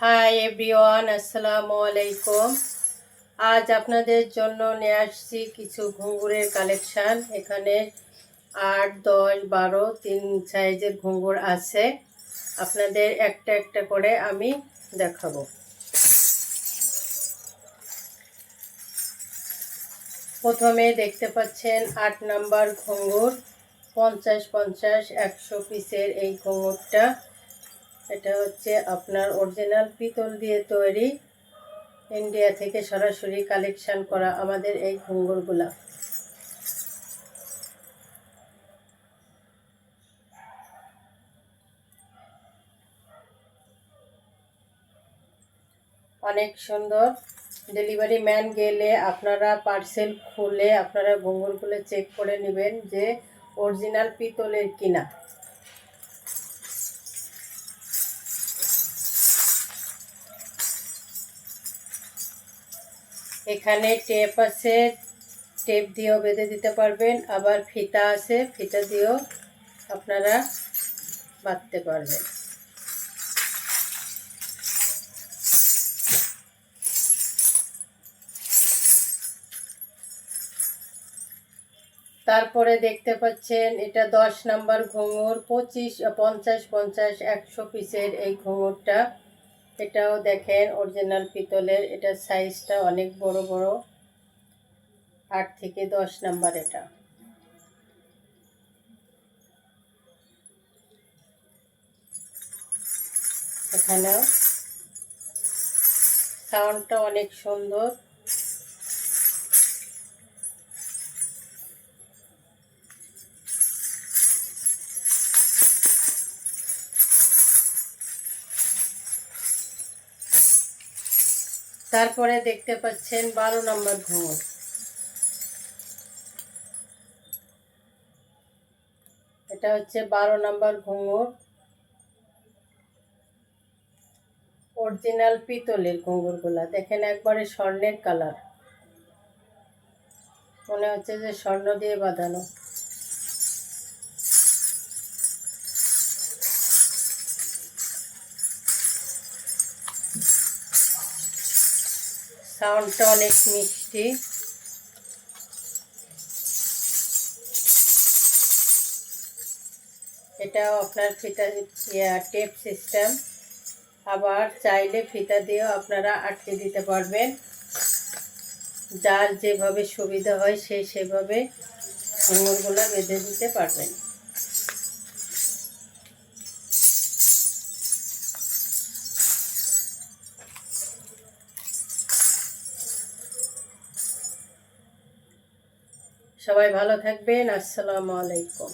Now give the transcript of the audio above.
Hi everyone, আসসালামু আলাইকুম। আজ আপনাদের জন্য নিয়ে আসছি কিছু ঘুঙুরের কালেকশান। এখানে 8, 10, 12 তিন সাইজের ঘুঙুর আছে। আপনাদের একটা একটা করে আমি দেখাবো। প্রথমে দেখতে পাচ্ছেন 8 নাম্বার ঘুঙুর, 50-50 100 পিসের এই ঘুঙুরটা। এটা হচ্ছে আপনার অরিজিনাল পিতল দিয়ে তৈরি, ইন্ডিয়া থেকে সরাসরি কালেকশন করা আমাদের এই ঘুঙুরগুলা। অনেক সুন্দর। ডেলিভারি ম্যান গেলে আপনারা পার্সেল খুলে আপনারা ঘুঙুরগুলো চেক করে নেবেন যে অরিজিনাল পিতলের কিনা। এখানে টেপ আছে, টেপ দিয়েও বেঁধে দিতে পারবেন, আবার ফিতা আছে, ফিতা দিয়েও আপনারা বাঁধতে পারবেন। তারপরে দেখতে পাচ্ছেন এটা 10 নাম্বার ঘুঙুর, 50-50 100 পিসের এই ঘুঙুরটা। এটাও দেখেন অরিজিনাল পিতলের। এটা সাইজটা অনেক বড় বড়, 8 থেকে 10 নাম্বার। এটা এখানেও সাউন্ডটা অনেক সুন্দর। তারপরে দেখতে পাচ্ছেন 12 নাম্বার ঘুঙুর। এটা হচ্ছে 12 নাম্বার ঘুঙুর, অরিজিনাল পিতলের ঘুঙুরগুলা। দেখেন একবারে স্বর্ণের কালার, মনে হচ্ছে যে স্বর্ণ দিয়ে বাঁধানো। সাউন্ডটা অনেক মিষ্টি। এটাও আপনার ফিতা টেপ সিস্টেম, আবার চাইলে ফিতা দিয়েও আপনারা আটকে দিতে পারবেন। যার যেভাবে সুবিধা হয় সেভাবে ঘুঙুরগুলো বেঁধে দিতে পারবেন। সবাই ভালো থাকবেন। আসসালামু আলাইকুম।